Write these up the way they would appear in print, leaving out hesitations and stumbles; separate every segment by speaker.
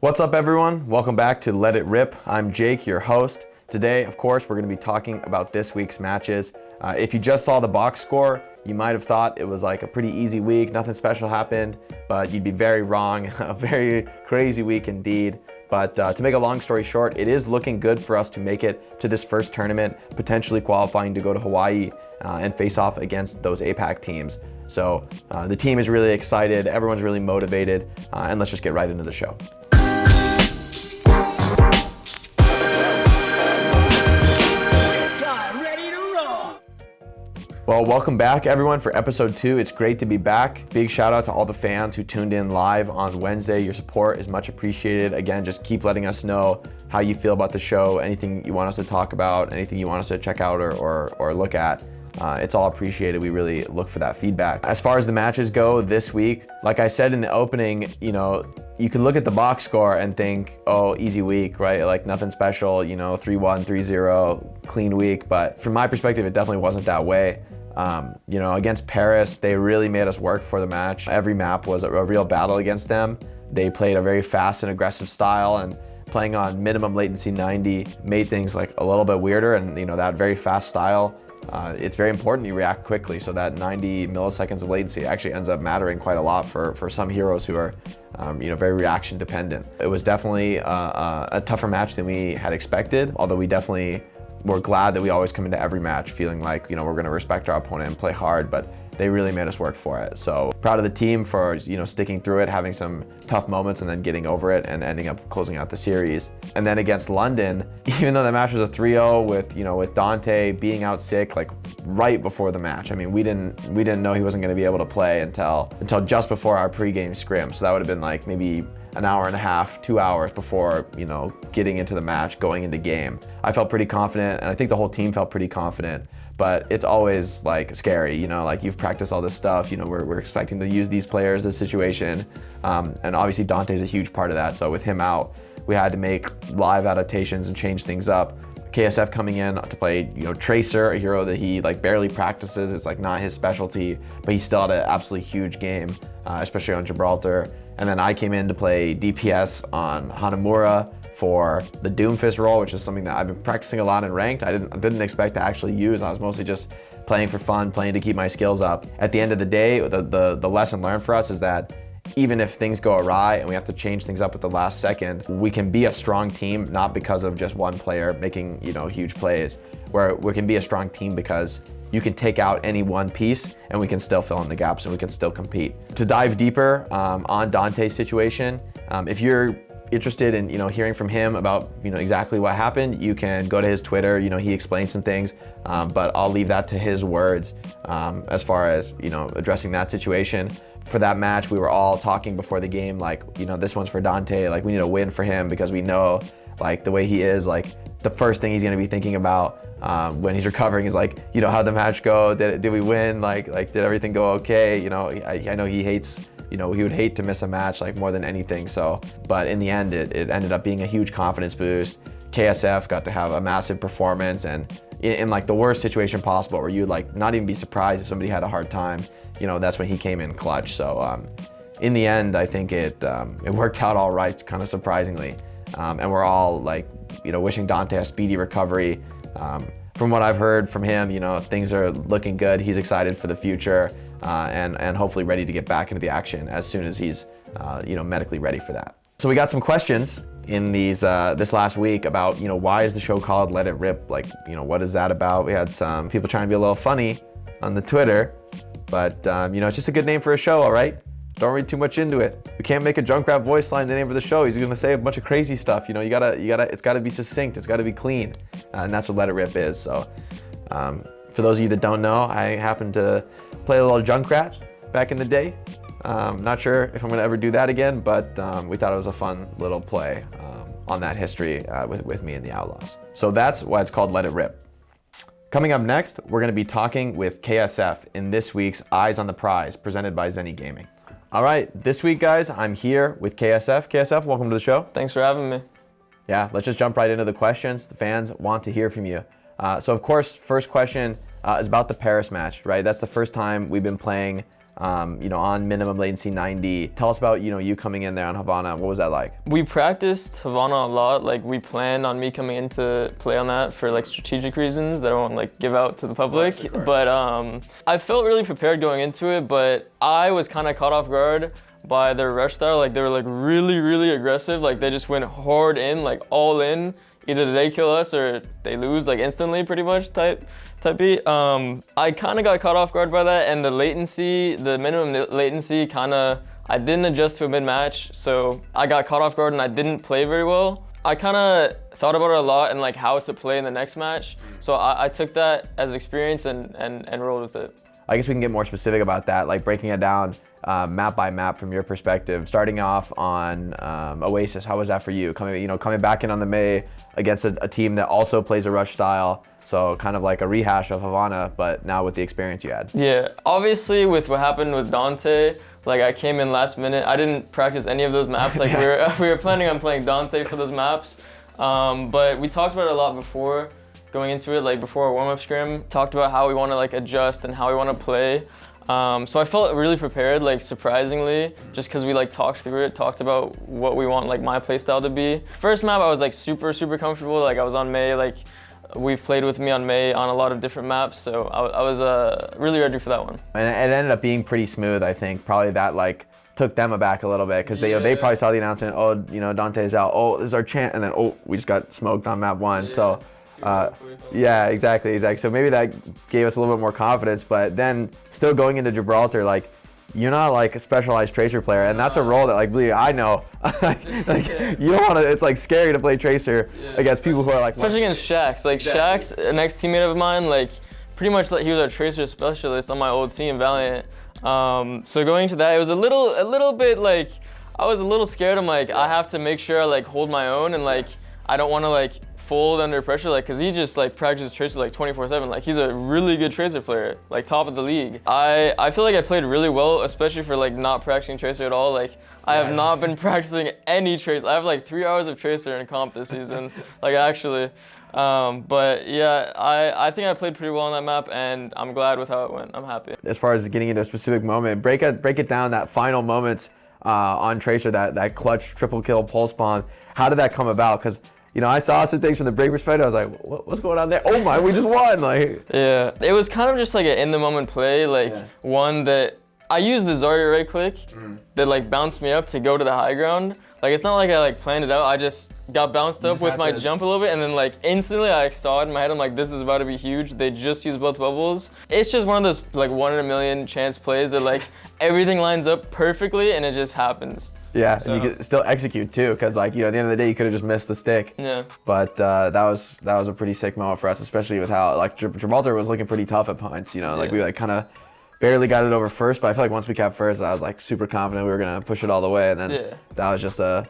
Speaker 1: What's up, everyone? Welcome back to Let It Rip. I'm Jake, your host. Today, of course, we're going to be talking about this week's matches. If you just saw the box score, you might have thought it was like a pretty easy week, nothing special happened, but you'd be very wrong. A very crazy week indeed. But to make a long story short, it is looking good for us to make it to this first tournament, potentially qualifying to go to Hawaii and face off against those APAC teams. So the team is really excited, everyone's really motivated, and let's just get right into the show. Well, welcome back everyone for episode 2. It's great to be back. Big shout out to all the fans who tuned in live on Wednesday. Your support is much appreciated. Again, just keep letting us know how you feel about the show, anything you want us to talk about, anything you want us to check out or look at. It's all appreciated. We really look for that feedback. As far as the matches go this week, like I said in the opening, you can look at the box score and think, oh, easy week, right? Like nothing special, 3-1, 3-0, clean week. But from my perspective, it definitely wasn't that way. Against Paris, they really made us work for the match. Every map was a real battle against them. They played a very fast and aggressive style, and playing on minimum latency 90 made things like a little bit weirder. And that very fast style, it's very important you react quickly. So that 90 milliseconds of latency actually ends up mattering quite a lot for some heroes who are very reaction dependent. It was definitely a tougher match than we had expected, although we're glad that we always come into every match feeling like, we're going to respect our opponent and play hard, but they really made us work for it. So proud of the team for, sticking through it, having some tough moments and then getting over it and ending up closing out the series. And then against London, even though the match was a 3-0 with Dante being out sick, like right before the match. I mean, we didn't know he wasn't going to be able to play until just before our pregame scrim. So that would have been like maybe an hour and a half, 2 hours before, getting into the match, going into game. I felt pretty confident, and I think the whole team felt pretty confident, but it's always like scary, like you've practiced all this stuff, we're expecting to use these players, this situation, and obviously Dante's a huge part of that. So with him out, we had to make live adaptations and change things up. KSF coming in to play, Tracer, a hero that he like barely practices. It's like not his specialty, but he still had an absolutely huge game, especially on Gibraltar. And then I came in to play DPS on Hanamura for the Doomfist role, which is something that I've been practicing a lot in ranked. I didn't expect to actually use. I was mostly just playing for fun, playing to keep my skills up. At the end of the day, the lesson learned for us is that even if things go awry and we have to change things up at the last second, we can be a strong team, not because of just one player making, huge plays, where we can be a strong team because you can take out any one piece and we can still fill in the gaps and we can still compete. To dive deeper on Dante's situation, if you're interested in hearing from him about exactly what happened, you can go to his Twitter. He explains some things, but I'll leave that to his words as far as addressing that situation. For that match, we were all talking before the game like, this one's for Dante, like we need a win for him because we know like the way he is, like the first thing he's going to be thinking about when he's recovering is like, how'd the match go? Did we win? Like did everything go okay? I know he hates, he would hate to miss a match like more than anything. So, but in the end, it ended up being a huge confidence boost. KSF got to have a massive performance, and in like the worst situation possible where you'd like not even be surprised if somebody had a hard time, that's when he came in clutch. So in the end, I think it worked out all right, kind of surprisingly. And we're all like, wishing Dante a speedy recovery. From what I've heard from him, things are looking good. He's excited for the future and hopefully ready to get back into the action as soon as he's, medically ready for that. So we got some questions in this last week about, why is the show called Let It Rip? Like, what is that about? We had some people trying to be a little funny on the Twitter, but, it's just a good name for a show, all right? Don't read too much into it. We can't make a Junkrat voice line the name of the show. He's gonna say a bunch of crazy stuff. It's gotta be succinct. It's gotta be clean. And that's what Let It Rip is. So for those of you that don't know, I happened to play a little Junkrat back in the day. Not sure if I'm gonna ever do that again, but we thought it was a fun little play on that history with me and the Outlaws. So that's why it's called Let It Rip. Coming up next, we're gonna be talking with KSF in this week's Eyes on the Prize, presented by Zenny Gaming. All right, this week, guys, I'm here with KSF. KSF, welcome to the show.
Speaker 2: Thanks for having me.
Speaker 1: Yeah, let's just jump right into the questions. The fans want to hear from you. So, of course, first question is about the Paris match, right? That's the first time we've been playing on minimum latency 90. Tell us about, you coming in there on Havana. What was that like?
Speaker 2: We practiced Havana a lot. Like, we planned on me coming in to play on that for like strategic reasons that I won't like give out to the public.
Speaker 1: Of course.
Speaker 2: But I felt really prepared going into it, but I was kind of caught off guard by their rush style. Like, they were like really, really aggressive. Like, they just went hard in, like all in. Either they kill us or they lose like instantly, pretty much type beat. I kind of got caught off guard by that, and the minimum latency I didn't adjust to a mid-match, so I got caught off guard and I didn't play very well. I kind of thought about it a lot and like how to play in the next match. So I took that as experience and rolled with it.
Speaker 1: I guess we can get more specific about that, like breaking it down map by map from your perspective. Starting off on Oasis, how was that for you? Coming back in on the May against a team that also plays a rush style, so kind of like a rehash of Havana, but now with the experience you had.
Speaker 2: Yeah, obviously with what happened with Dante, like I came in last minute. I didn't practice any of those maps. Like we were planning on playing Dante for those maps, but we talked about it a lot before going into it, like before our warm-up scrim. Talked about how we want to like adjust and how we want to play. So I felt really prepared, like surprisingly, just because we like talked through it, talked about what we want like my play style to be. First map I was like super comfortable. Like I was on May, like we've played with me on May on a lot of different maps, so I was really ready for that one. And
Speaker 1: it ended up being pretty smooth, I think. Probably that like took them aback a little bit because they probably saw the announcement, oh, Dante's out, oh, this is our chance, and then oh, we just got smoked on map 1. So yeah, exactly. So maybe that gave us a little bit more confidence, but then still going into Gibraltar, like you're not like a specialized tracer player, and that's a role that like believe I know. You don't want to. It's like scary to play tracer against people who are like.
Speaker 2: Especially against Shax. Like Shax, an ex-teammate of mine, like pretty much he was our tracer specialist on my old team, Valiant. So going to that, it was a little bit like I was a little scared. I'm like I have to make sure I like hold my own, and like I don't want to like fold under pressure, like, cause he just like practices tracer like 24/7. Like he's a really good tracer player, like top of the league. I feel like I played really well, especially for like not practicing tracer at all. Like I have not been practicing any tracer. I have like 3 hours of tracer in comp this season, like actually. But yeah, I think I played pretty well on that map, and I'm glad with how it went. I'm happy.
Speaker 1: As far as getting into a specific moment, break it down, that final moments on tracer, that clutch triple kill pulse spawn. How did that come about? Because I saw some things from the break perspective. I was like, what's going on there? Oh my, we just won! Like,
Speaker 2: yeah, it was kind of just like an in-the-moment play, like one that I used the Zarya right click that like bounced me up to go to the high ground. Like it's not like I like planned it out. I just got bounced up with my jump a little bit, and then like instantly I saw it in my head. I'm like, this is about to be huge. They just used both bubbles. It's just one of those like 1 in a million chance plays that like everything lines up perfectly and it just happens.
Speaker 1: Yeah, so. And you could still execute too, because like at the end of the day you could have just missed the stick.
Speaker 2: Yeah.
Speaker 1: But that was a pretty sick moment for us, especially with how like Gibraltar was looking pretty tough at points. Like we like kind of barely got it over first, but I feel like once we kept first, I was like super confident we were gonna push it all the way, and then that was just a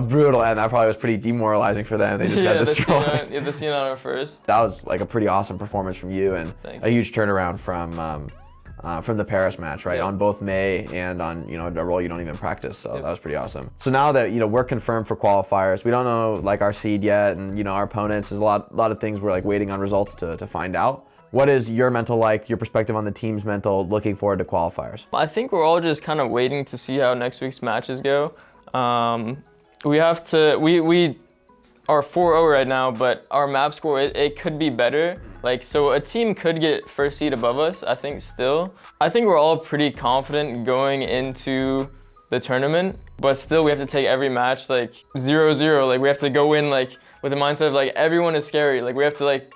Speaker 1: brutal end. That probably was pretty demoralizing for them. They just got destroyed.
Speaker 2: The scene on our first.
Speaker 1: That was like a pretty awesome performance from you, and a huge turnaround from the Paris match, right? On both May and on a role you don't even practice, so that was pretty awesome. So now that we're confirmed for qualifiers, we don't know like our seed yet, and our opponents. There's a lot of things we're like waiting on results to find out. What is your mental like, your perspective on the team's mental, looking forward to qualifiers?
Speaker 2: I think we're all just kind of waiting to see how next week's matches go. We have to, we are 4-0 right now, but our map score, it could be better. Like, so a team could get first seed above us, I think still. I think we're all pretty confident going into the tournament, but still we have to take every match like 0-0. Like we have to go in like with the mindset of like everyone is scary. Like we have to like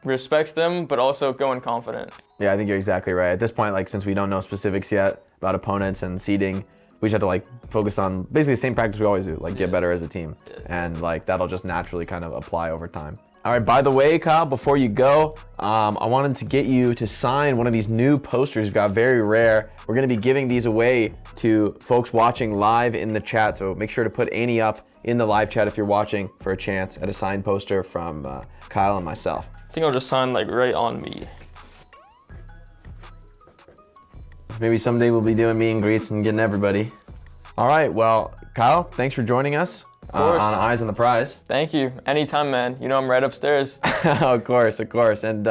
Speaker 2: respect them, but also go in confident.
Speaker 1: Yeah, I think you're exactly right. At this point, like since we don't know specifics yet about opponents and seeding, we just have to like focus on basically the same practice we always do, like get better as a team. And like that'll just naturally kind of apply over time. All right, by the way, Kyle, before you go, I wanted to get you to sign one of these new posters we've got, very rare. We're gonna be giving these away to folks watching live in the chat, so make sure to put Annie up in the live chat if you're watching for a chance at a signed poster from Kyle and myself.
Speaker 2: I think I'll just sign like right on me.
Speaker 1: Maybe someday we'll be doing meet and greets and getting everybody. All right, well, Kyle, thanks for joining us on Eyes on the Prize.
Speaker 2: Thank you. Anytime, man. I'm right upstairs.
Speaker 1: Of course. And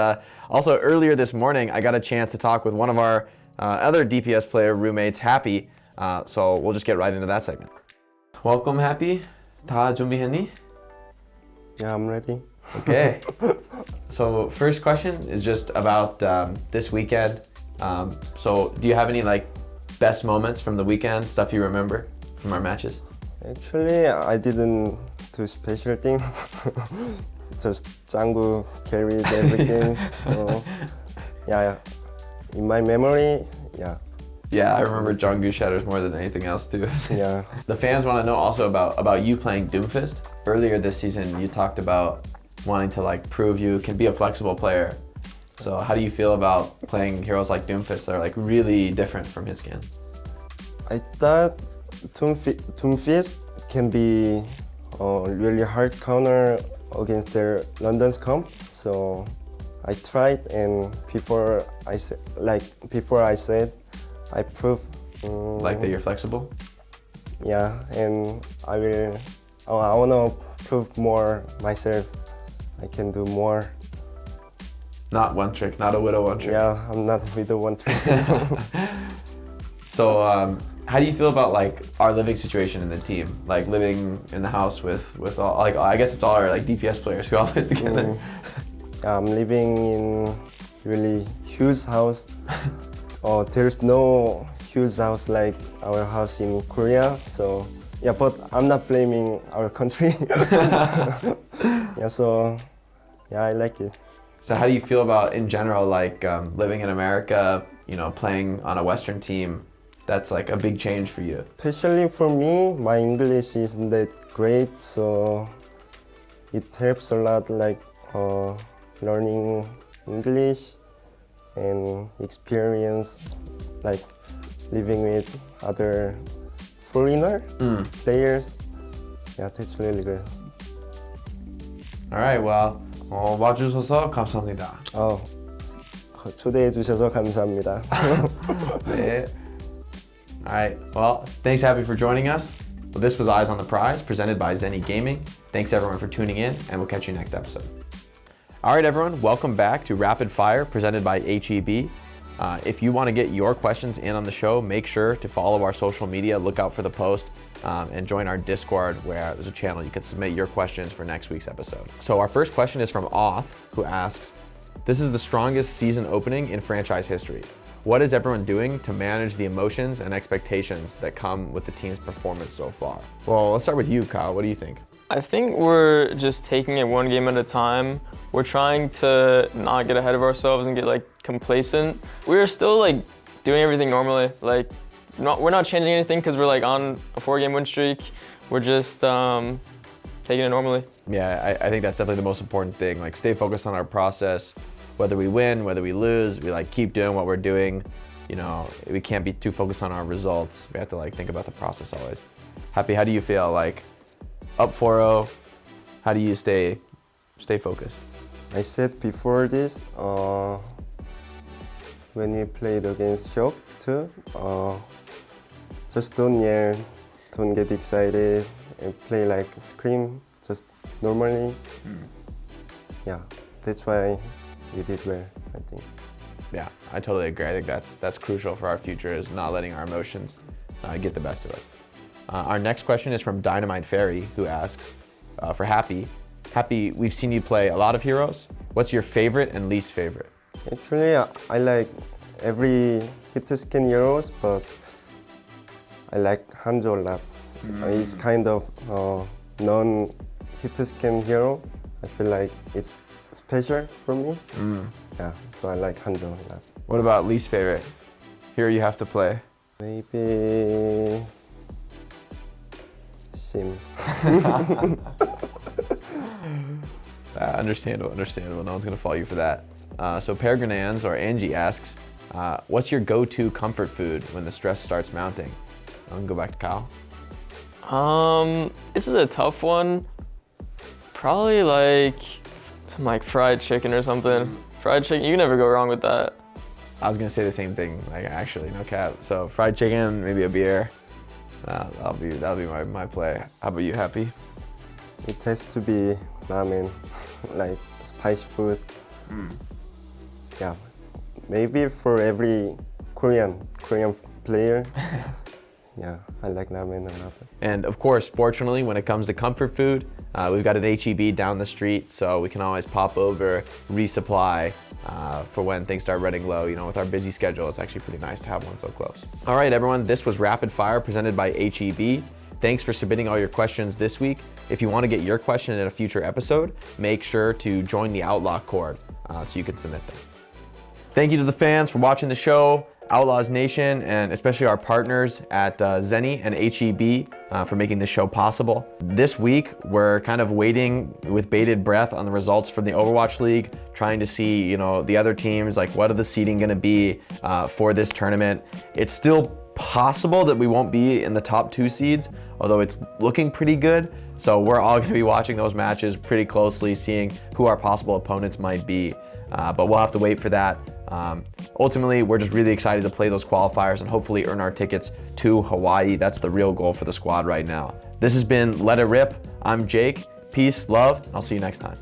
Speaker 1: also earlier this morning, I got a chance to talk with one of our other DPS player roommates, Happy. So we'll just get right into that segment. Welcome, Happy. 다 준비했니?
Speaker 3: Yeah, I'm ready.
Speaker 1: Okay. So first question is just about this weekend. So do you have any like best moments from the weekend, stuff you remember from our matches?
Speaker 3: Actually, I didn't do special thing. Just Jung-woo carried every game. So yeah, in my memory, yeah.
Speaker 1: Yeah, I remember Jung-woo shatters more than anything else too.
Speaker 3: Yeah.
Speaker 1: The fans want to know also about you playing Doomfist. Earlier this season, you talked about wanting to like prove you can be a flexible player. So how do you feel about playing heroes like Doomfist that are like really different from his skin?
Speaker 3: I thought Doomfist can be a really hard counter against their London's comp. So I tried, and before I said, I proved.
Speaker 1: Like that you're flexible?
Speaker 3: Yeah, and I wanna prove more myself. I can do more.
Speaker 1: Not one trick, not a widow one trick.
Speaker 3: Yeah, I'm not with the one trick.
Speaker 1: So how do you feel about like our living situation in the team? Like living in the house with all, like I guess it's all our like DPS players who all live together.
Speaker 3: I'm living in really huge house. There's no huge house like our house in Korea. So yeah, but I'm not blaming our country. Yeah, so yeah, I like it.
Speaker 1: So how do you feel about in general like living in America, you know, playing on a Western team? That's like a big change for you.
Speaker 3: Especially for me, my English isn't that great, so it helps a lot, like learning English and experience, like living with other foreigner players. Yeah, that's really good.
Speaker 1: All right, well, 와주셔서 감사합니다.
Speaker 3: 초대해 주셔서 감사합니다.
Speaker 1: 네. All right, well, thanks Happy for joining us. Well, this was Eyes on the Prize, presented by Zenny Gaming. Thanks everyone for tuning in, and we'll catch you next episode. All right, everyone, welcome back to Rapid Fire, presented by HEB. If you want to get your questions in on the show, make sure to follow our social media, look out for the post, and join our Discord, where there's a channel you can submit your questions for next week's episode. So our first question is from Oth, who asks, this is the strongest season opening in franchise history. What is everyone doing to manage the emotions and expectations that come with the team's performance so far? Well, let's start with you, Kyle. What do you think?
Speaker 2: I think we're just taking it one game at a time. We're trying to not get ahead of ourselves and get like complacent. We're still like doing everything normally. Like we're not changing anything because we're like on a 4-game win streak. We're just taking it normally.
Speaker 1: Yeah, I think that's definitely the most important thing. Like stay focused on our process. Whether we win, whether we lose, we like keep doing what we're doing. You know, we can't be too focused on our results. We have to like think about the process always. Happy, how do you feel? Like up 4-0, how do you stay focused?
Speaker 3: I said before this, when we played against Hyuk too, just don't yell, don't get excited, and play like Scream, just normally. Yeah, that's why we did well, I think.
Speaker 1: Yeah, I totally agree. I think that's crucial for our future, is not letting our emotions get the best of us. Our next question is from Dynamite Fairy, who asks, for Happy. Happy, we've seen you play a lot of heroes. What's your favorite and least favorite?
Speaker 3: Actually, I like every hit skin heroes, but I like Hanjo a lot. It's kind of non-hit skin hero. I feel like it's special for me. Yeah, so I like Hanjo a lot.
Speaker 1: What about least favorite? Hero you have to play?
Speaker 3: Maybe Sim.
Speaker 1: Understandable. No one's gonna fault you for that. So Peregrinans or Angie asks, what's your go-to comfort food when the stress starts mounting? I'm gonna go back to Kyle.
Speaker 2: This is a tough one. Probably like some like fried chicken or something. Fried chicken, you can never go wrong with that.
Speaker 1: I was gonna say the same thing, like actually, no cap. So fried chicken, maybe a beer. That'll be my play. How about you, Happy?
Speaker 3: It has to be ramen, like spicy food. Yeah, maybe for every Korean player. Yeah, I like ramen a lot.
Speaker 1: And of course, fortunately, when it comes to comfort food, we've got an HEB down the street, so we can always pop over, resupply for when things start running low. You know, with our busy schedule, it's actually pretty nice to have one so close. All right, everyone, this was Rapid Fire presented by HEB. Thanks for submitting all your questions this week. If you want to get your question in a future episode, make sure to join the Outlaw Cord so you can submit them. Thank you to the fans for watching the show, Outlaws Nation, and especially our partners at Zenny and HEB for making this show possible. This week, we're kind of waiting with bated breath on the results from the Overwatch League, trying to see, you know, the other teams, like what are the seeding gonna be for this tournament. It's still possible that we won't be in the top 2 seeds, although it's looking pretty good. So we're all gonna be watching those matches pretty closely, seeing who our possible opponents might be. But we'll have to wait for that. Ultimately, we're just really excited to play those qualifiers and hopefully earn our tickets to Hawaii. That's the real goal for the squad right now. This has been Let It Rip. I'm Jake. Peace, love, and I'll see you next time.